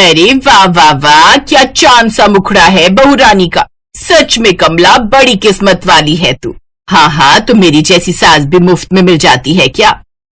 अरे वाह वाह वाह, क्या चांद सा मुखड़ा है बहू रानी का। सच में कमला बड़ी किस्मत वाली है तू। हाँ हाँ, तो मेरी जैसी सास भी मुफ्त में मिल जाती है क्या?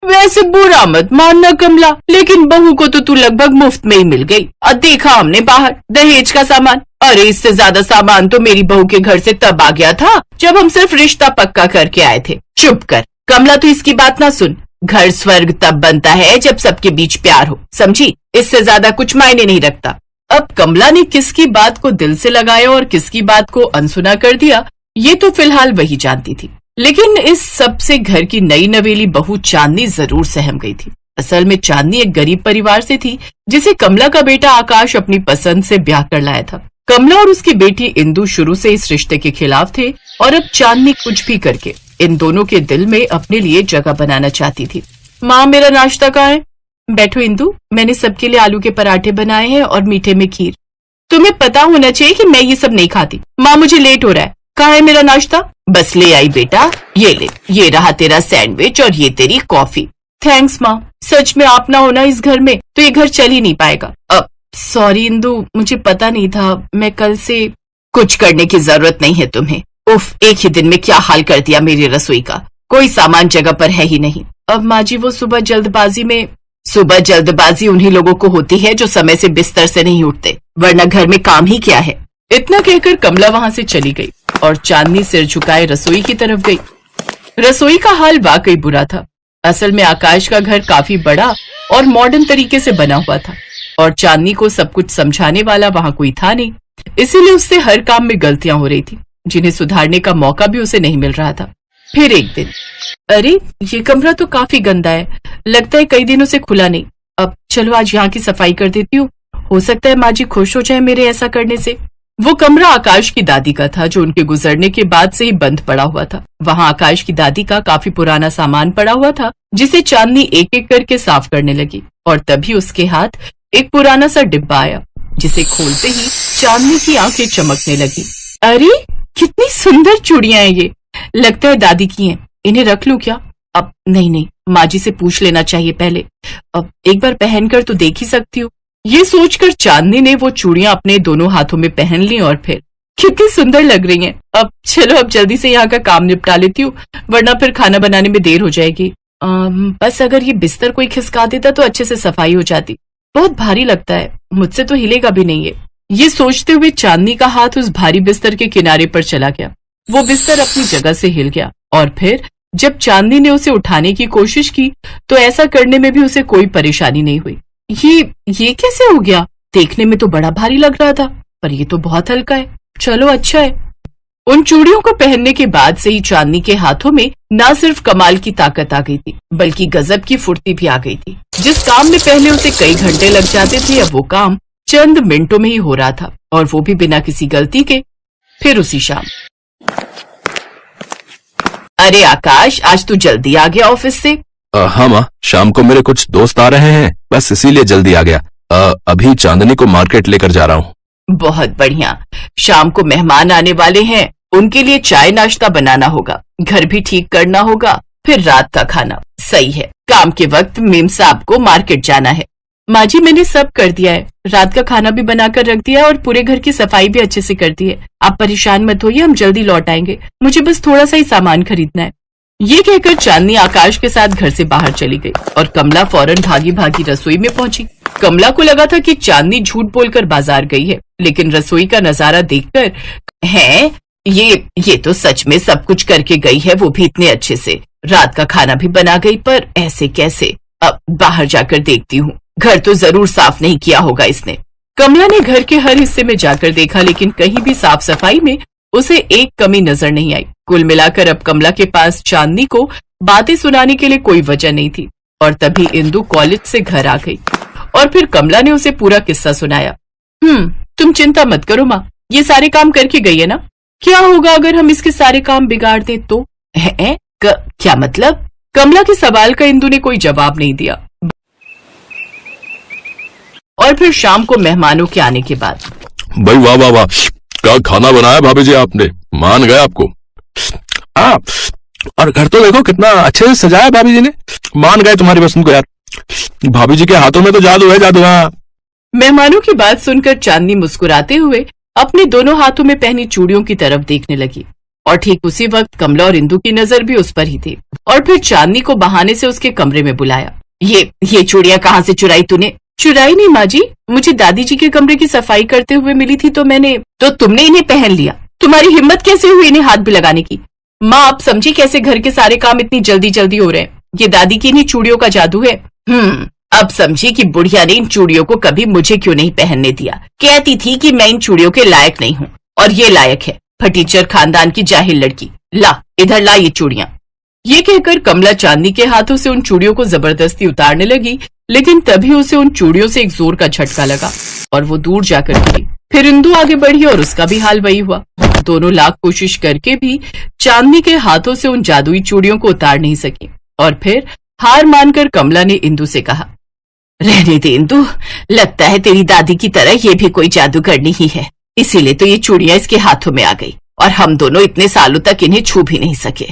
वैसे बुरा मत मानना कमला, लेकिन बहू को तो तू लगभग मुफ्त में ही मिल गई। और देखा हमने बाहर दहेज का सामान। अरे इससे ज्यादा सामान तो मेरी बहू के घर से तब आ गया था जब हम सिर्फ रिश्ता पक्का करके आए थे। चुप कर कमला, तू इसकी बात ना सुन। घर स्वर्ग तब बनता है जब सबके बीच प्यार हो, समझी? इससे ज्यादा कुछ मायने नहीं रखता। अब कमला ने किसकी बात को दिल से लगाया और किसकी बात को अनसुना कर दिया, ये तो फिलहाल वही जानती थी। लेकिन इस सब से घर की नई नवेली बहू चांदनी जरूर सहम गई थी। असल में चांदनी एक गरीब परिवार से थी जिसे कमला का बेटा आकाश अपनी पसंद से ब्याह कर लाया था। कमला और उसकी बेटी इंदु शुरू से इस रिश्ते के खिलाफ थे और अब चांदनी कुछ भी करके इन दोनों के दिल में अपने लिए जगह बनाना चाहती थी। माँ, मेरा नाश्ता कहाँ है? बैठो इंदु, मैंने सबके लिए आलू के पराठे बनाए हैं और मीठे में खीर। तुम्हें पता होना चाहिए कि मैं ये सब नहीं खाती। माँ, मुझे लेट हो रहा है। कहाँ है मेरा नाश्ता? बस ले आई बेटा, ये ले, ये रहा तेरा सैंडविच और ये तेरी कॉफी। थैंक्स माँ, सच में आप ना होना इस घर में तो ये घर चल ही नहीं पाएगा। अब सॉरी इंदु, मुझे पता नहीं था। मैं कल से कुछ करने की जरूरत नहीं है तुम्हें। उफ, एक ही दिन में क्या हाल कर दिया मेरी रसोई का। कोई सामान जगह पर है ही नहीं। अब माँ जी, वो सुबह जल्दबाजी उन्हीं लोगों को होती है जो समय से बिस्तर से नहीं उठते, वरना घर में काम ही क्या है। इतना कहकर कमला वहां से चली गई और चांदनी सिर झुकाए रसोई की तरफ गई। रसोई का हाल वाकई बुरा था। असल में आकाश का घर काफी बड़ा और मॉडर्न तरीके से बना हुआ था और चांदनी को सब कुछ समझाने वाला वहां कोई था नहीं, इसीलिए उससे हर काम में गलतियां हो रही थी जिन्हें सुधारने का मौका भी उसे नहीं मिल रहा था। फिर एक दिन, अरे ये कमरा तो काफी गंदा है, लगता है कई दिनों से खुला नहीं। अब चलो आज यहाँ की सफाई कर देती हूँ, हो सकता है माँ जी खुश हो जाए मेरे ऐसा करने से। वो कमरा आकाश की दादी का था जो उनके गुजरने के बाद से ही बंद पड़ा हुआ था। वहाँ आकाश की दादी का काफी पुराना सामान पड़ा हुआ था जिसे चांदनी एक एक करके साफ करने लगी और तभी उसके हाथ एक पुराना सा डिब्बा आया जिसे खोलते ही चांदनी की आंखें चमकने लगी। अरे कितनी सुंदर चूड़ियां हैं ये, लगता है दादी की हैं। इन्हें रख लूं क्या? अब नहीं, माँ जी से पूछ लेना चाहिए पहले। अब एक बार पहनकर तो देख ही सकती हूँ। ये सोचकर चांदनी ने वो चूड़ियां अपने दोनों हाथों में पहन ली और फिर कितनी सुंदर लग रही हैं। अब चलो, अब जल्दी से यहाँ का काम निपटा लेती हूँ, वरना फिर खाना बनाने में देर हो जाएगी। बस अगर ये बिस्तर कोई खिसका देता तो अच्छे से सफाई हो जाती। बहुत भारी लगता है, मुझसे तो हिलेगा भी नहीं है। ये सोचते हुए चांदनी का हाथ उस भारी बिस्तर के किनारे पर चला गया। वो बिस्तर अपनी जगह से हिल गया और फिर जब चांदनी ने उसे उठाने की कोशिश की तो ऐसा करने में भी उसे कोई परेशानी नहीं हुई। ये कैसे हो गया? देखने में तो बड़ा भारी लग रहा था, पर ये तो बहुत हल्का है। चलो अच्छा है। उन चूड़ियों को पहनने के बाद से ही चांदनी के हाथों में न सिर्फ कमाल की ताकत आ गई थी, बल्कि गजब की फुर्ती भी आ गई थी। जिस काम में पहले उसे कई घंटे लग जाते थे, अब वो काम चंद मिनटों में ही हो रहा था, और वो भी बिना किसी गलती के। फिर उसी शाम, अरे आकाश, आज तू जल्दी आ गया ऑफिस से? हाँ माँ, शाम को मेरे कुछ दोस्त आ रहे हैं, बस इसीलिए जल्दी आ गया। अभी चांदनी को मार्केट लेकर जा रहा हूँ। बहुत बढ़िया। शाम को मेहमान आने वाले हैं, उनके लिए चाय नाश्ता बनाना होगा, घर भी ठीक करना होगा, फिर रात का खाना। सही है, काम के वक्त मेम साहब को मार्केट जाना है। माँ जी, मैंने सब कर दिया है, रात का खाना भी बनाकर रख दिया है और पूरे घर की सफाई भी अच्छे से कर दी है। आप परेशान मत होइए, हम जल्दी लौट आएंगे, मुझे बस थोड़ा सा ही सामान खरीदना है। ये कहकर चांदनी आकाश के साथ घर से बाहर चली गई और कमला फौरन भागी भागी रसोई में पहुंची। कमला को लगा था कि चांदनी झूठ बोलकर बाजार गई है, लेकिन रसोई का नजारा देखकर है ये तो सच में सब कुछ करके गई है, वो भी इतने अच्छे से। रात का खाना भी बना गई, पर ऐसे कैसे? अब बाहर जाकर देखती हूँ, घर तो जरूर साफ नहीं किया होगा इसने। कमला ने घर के हर हिस्से में जाकर देखा, लेकिन कहीं भी साफ सफाई में उसे एक कमी नजर नहीं आई। कुल मिलाकर अब कमला के पास चांदनी को बातें सुनाने के लिए कोई वजह नहीं थी। और तभी इंदु कॉलेज से घर आ गई और फिर कमला ने उसे पूरा किस्सा सुनाया। तुम चिंता मत करो माँ, ये सारे काम करके गई है ना। क्या होगा अगर हम इसके सारे काम बिगाड़ दें तो? क्या मतलब? कमला के सवाल का इंदु ने कोई जवाब नहीं दिया। और फिर शाम को मेहमानों के आने के बाद, भाई वाह वाह वाह, क्या खाना बनाया भाभी जी आपने, मान गए आपको। और घर तो देखो कितना अच्छे से सजाया भाभी जी ने, मान गए तुम्हारी पसंद को यार। भाभी जी के हाथों में तो जादू है, जादू। हाँ, मेहमानों की बात सुनकर चांदनी मुस्कुराते हुए अपने दोनों हाथों में पहनी चूड़ियों की तरफ देखने लगी और ठीक उसी वक्त कमला और इंदु की नजर भी उस पर ही थी। और फिर चांदनी को बहाने से उसके कमरे में बुलाया। ये चूड़ियां कहाँ से चुराई तूने? चुराई नहीं माँ जी, मुझे दादी जी के कमरे की सफाई करते हुए मिली थी तो तुमने इन्हें पहन लिया। तुम्हारी हिम्मत कैसे हुई इन्हें हाथ भी लगाने की? माँ आप समझी कैसे घर के सारे काम इतनी जल्दी जल्दी हो रहे हैं? ये दादी की इन्हीं चूड़ियों का जादू है। अब समझी कि बुढ़िया ने इन चूड़ियों को कभी मुझे क्यों नहीं पहनने दिया। कहती थी कि मैं इन चूड़ियों के लायक नहीं हूँ और ये लायक है, फटीचर खानदान की जाहिल लड़की। ला इधर ला ये चूड़ियां। ये कहकर कमला चांदनी के हाथों से उन चूड़ियों को जबरदस्ती उतारने लगी, लेकिन तभी उसे उन चूड़ियों से एक जोर का झटका लगा और वो दूर जाकर गिरी। फिर इंदु आगे बढ़ी और उसका भी हाल वही हुआ। दोनों लाख कोशिश करके भी चांदनी के हाथों से उन जादुई चूड़ियों को उतार नहीं सकी और फिर हार मानकर कमला ने इंदु से कहा, रहने दे इंदु, लगता है तेरी दादी की तरह ये भी कोई जादूगरनी ही है, इसीलिए तो ये चूड़ियां इसके हाथों में आ गई और हम दोनों इतने सालों तक इन्हें छू भी नहीं सके।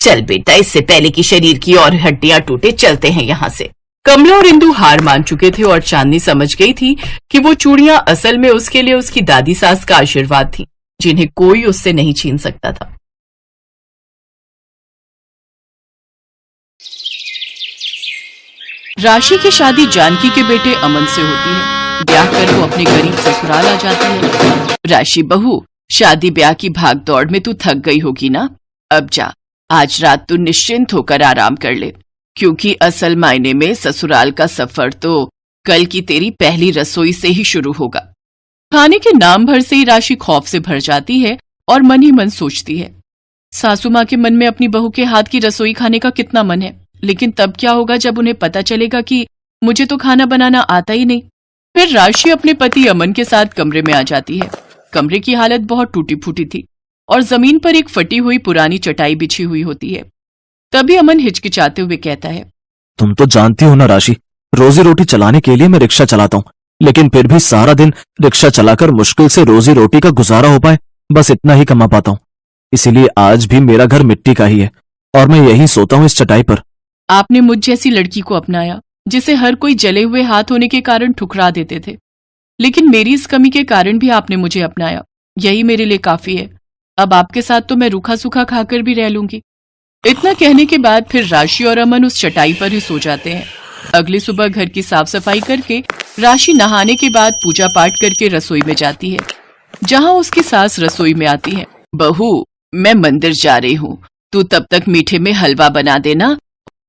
चल बेटा, इससे पहले कि शरीर की और हड्डियां टूटे, चलते हैं यहाँ से। कमला और इंदु हार मान चुके थे और चांदनी समझ गई थी कि वो चूड़ियां असल में उसके लिए उसकी दादी सास का आशीर्वाद थी, जिन्हें कोई उससे नहीं छीन सकता था। राशि की शादी जानकी के बेटे अमन से होती है। ब्याह कर वो अपने गरीब ससुराल आ जाती है। राशि बहू, शादी ब्याह की भाग दौड़ में तू थक गई होगी ना? अब जा, आज रात तू निश्चिंत होकर आराम कर ले, क्योंकि असल मायने में ससुराल का सफर तो कल की तेरी पहली रसोई से ही शुरू होगा। खाने के नाम भर से ही राशि खौफ से भर जाती है और मन ही मन सोचती है, सासू माँ के मन में अपनी बहू के हाथ की रसोई खाने का कितना मन है, लेकिन तब क्या होगा जब उन्हें पता चलेगा कि मुझे तो खाना बनाना आता ही नहीं। फिर राशि अपने पति अमन के साथ कमरे में आ जाती है। कमरे की हालत बहुत टूटी फूटी थी और जमीन पर एक फटी हुई पुरानी चटाई बिछी हुई होती है। तभी अमन हिचकिचाते हुए कहता है, तुम तो जानती हो ना राशि, रोजी रोटी चलाने के लिए मैं रिक्शा चलाता हूँ, लेकिन फिर भी सारा दिन रिक्शा चलाकर मुश्किल से रोजी रोटी का गुजारा हो पाए, बस इतना ही कमा पाता हूँ। इसीलिए आज भी मेरा घर मिट्टी का ही है और मैं यही सोता हूँ इस चटाई पर। आपने मुझ जैसी लड़की को अपनाया जिसे हर कोई जले हुए हाथ होने के कारण ठुकरा देते थे, लेकिन मेरी इस कमी के कारण भी आपने मुझे अपनाया, यही मेरे लिए काफी है। अब आपके साथ तो मैं रूखा सूखा खाकर भी रह लूंगी। इतना कहने के बाद फिर राशि और अमन उस चटाई पर ही सो जाते हैं। अगली सुबह घर की साफ सफाई करके राशि नहाने के बाद पूजा पाठ करके रसोई में जाती है, जहाँ उसकी सास रसोई में आती है। बहू, मैं मंदिर जा रही हूँ, तू तब तक मीठे में हलवा बना देना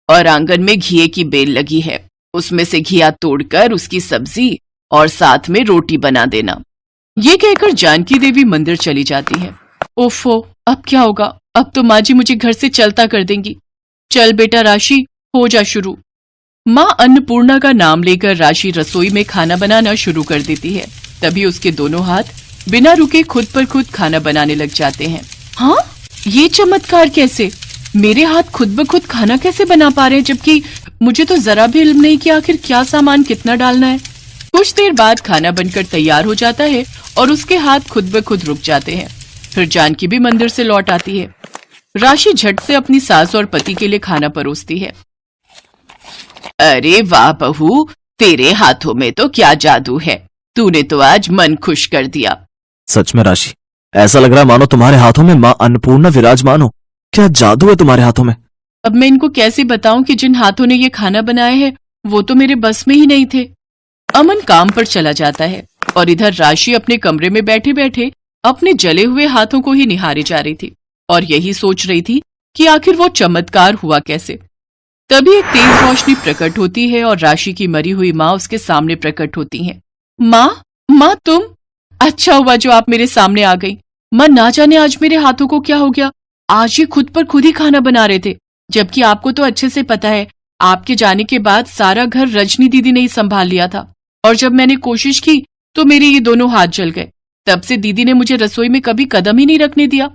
और आंगन में घिये की बेल लगी है, उसमें से घिया तोड़कर उसकी सब्जी और साथ में रोटी बना देना। ये कहकर जानकी देवी मंदिर चली जाती है। ओफो, अब क्या होगा? अब तो माँ जी मुझे घर से चलता कर देंगी। चल बेटा राशि, हो जा शुरू। माँ अन्नपूर्णा का नाम लेकर राशि रसोई में खाना बनाना शुरू कर देती है। तभी उसके दोनों हाथ बिना रुके खुद पर खुद खाना बनाने लग जाते हैं। हाँ, ये चमत्कार कैसे? मेरे हाथ खुद ब खुद खाना कैसे बना पा रहे हैं, जबकि मुझे तो जरा भी इल्म नहीं कि आखिर क्या सामान कितना डालना है। कुछ देर बाद खाना बनकर तैयार हो जाता है और उसके हाथ खुद ब खुद रुक जाते हैं। फिर जानकी भी मंदिर से लौट आती है। राशि झट से अपनी सास और पति के लिए खाना परोसती है। अरे वाह बहू, तेरे हाथों में तो क्या जादू है, तूने तो आज मन खुश कर दिया। सच में राशि, ऐसा लग रहा है मानो तुम्हारे हाथों में माँ अन्नपूर्णा विराजमान हो। क्या जादू है तुम्हारे हाथों में? अब मैं इनको कैसे बताऊं कि जिन हाथों ने ये खाना बनाया है वो तो मेरे बस में ही नहीं थे। अमन काम पर चला जाता है और इधर राशि अपने कमरे में बैठे बैठे अपने जले हुए हाथों को ही निहारे जा रही थी और यही सोच रही थी कि आखिर वो चमत्कार हुआ कैसे। तभी एक तेज रोशनी प्रकट होती है और राशि की मरी हुई माँ उसके सामने प्रकट होती है। माँ तुम? अच्छा हुआ जो आप मेरे सामने आ गई। माँ, ना जाने आज मेरे हाथों को क्या हो गया, आज ये खुद पर खुद ही खाना बना रहे थे, जबकि आपको तो अच्छे से पता है आपके जाने के बाद सारा घर रजनी दीदी ने ही संभाल लिया था और जब मैंने कोशिश की तो मेरे ये दोनों हाथ जल गए। तब से दीदी ने मुझे रसोई में कभी कदम ही नहीं रखने दिया।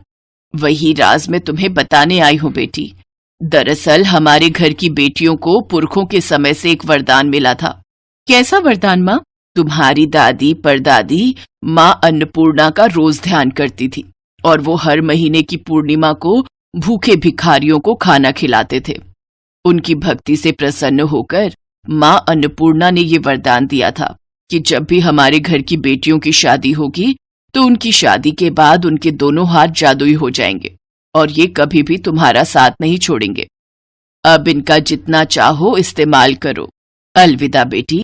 वही राज मैं तुम्हें बताने आई हूँ बेटी। दरअसल हमारे घर की बेटियों को पुरखों के समय से एक वरदान मिला था। कैसा वरदान माँ? तुम्हारी दादी परदादी माँ अन्नपूर्णा का रोज ध्यान करती थी और वो हर महीने की पूर्णिमा को भूखे भिखारियों को खाना खिलाते थे। उनकी भक्ति से प्रसन्न होकर माँ अन्नपूर्णा ने ये वरदान दिया था कि जब भी हमारे घर की बेटियों की शादी होगी तो उनकी शादी के बाद उनके दोनों हाथ जादुई हो जाएंगे और ये कभी भी तुम्हारा साथ नहीं छोड़ेंगे। अब इनका जितना चाहो इस्तेमाल करो। अलविदा बेटी।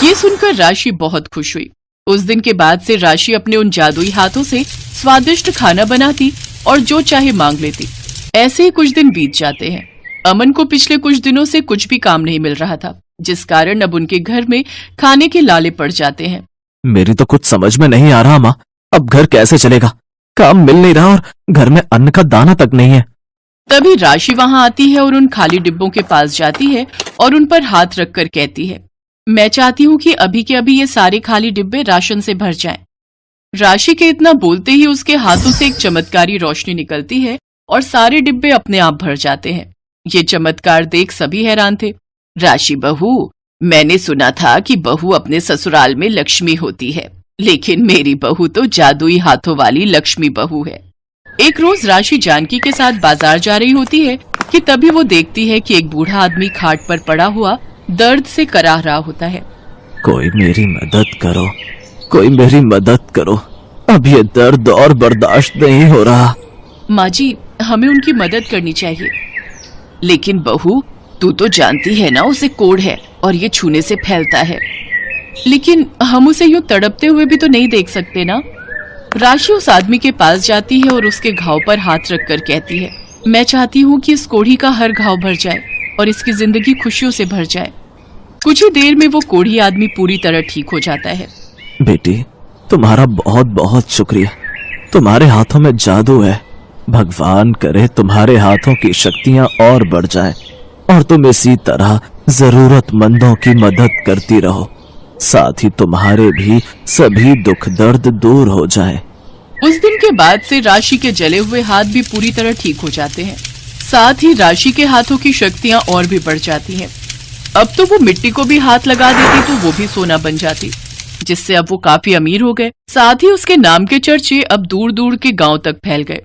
ये सुनकर राशि बहुत खुश हुई। उस दिन के बाद से राशि अपने उन जादुई हाथों से स्वादिष्ट खाना बनाती और जो चाहे मांग लेती। ऐसे ही कुछ दिन बीत जाते हैं। अमन को पिछले कुछ दिनों से कुछ भी काम नहीं मिल रहा था, जिस कारण अब उनके घर में खाने के लाले पड़ जाते हैं। मेरी तो कुछ समझ में नहीं आ रहा माँ, अब घर कैसे चलेगा? काम मिल नहीं रहा और घर में अन्न का दाना तक नहीं है। तभी राशि वहां आती है और उन खाली डिब्बों के पास जाती है और उन पर हाथ रखकर कहती है, मैं चाहती हूँ कि अभी के अभी ये सारे खाली डिब्बे राशन से भर जाएं। राशि के इतना बोलते ही उसके हाथों से एक चमत्कारी रोशनी निकलती है और सारे डिब्बे अपने आप भर जाते हैं। ये चमत्कार देख सभी हैरान थे। राशि बहू, मैंने सुना था कि बहू अपने ससुराल में लक्ष्मी होती है, लेकिन मेरी बहू तो जादुई हाथों वाली लक्ष्मी बहू है। एक रोज राशि जानकी के साथ बाजार जा रही होती है कि तभी वो देखती है कि एक बूढ़ा आदमी खाट पर पड़ा हुआ दर्द से कराह रहा होता है। कोई मेरी मदद करो, कोई मेरी मदद करो, अब ये दर्द और बर्दाश्त नहीं हो रहा। माँ जी, हमें उनकी मदद करनी चाहिए। लेकिन बहू, तू तो जानती है ना उसे कोढ़ है और ये छूने से फैलता है। लेकिन हम उसे यूं तड़पते हुए भी तो नहीं देख सकते ना। राशि उस आदमी के पास जाती है और उसके घाव पर हाथ रखकर कहती है, मैं चाहती हूँ कि इस कोढ़ी का हर घाव भर जाए और इसकी जिंदगी खुशियों से भर जाए। कुछ ही देर में वो कोढ़ी आदमी पूरी तरह ठीक हो जाता है। बेटी, तुम्हारा बहुत बहुत शुक्रिया। तुम्हारे हाथों में जादू है। भगवान करे तुम्हारे हाथों की शक्तियां और बढ़ जाए और तुम इसी तरह जरूरतमंदों की मदद करती रहो, साथ ही तुम्हारे भी सभी दुख दर्द दूर हो जाए। उस दिन के बाद से राशि के जले हुए हाथ भी पूरी तरह ठीक हो जाते हैं। साथ ही राशि के हाथों की शक्तियां और भी बढ़ जाती हैं। अब तो वो मिट्टी को भी हाथ लगा देती तो वो भी सोना बन जाती, जिससे अब वो काफी अमीर हो गए। साथ ही उसके नाम के चर्चे अब दूर दूर के गांव तक फैल गए।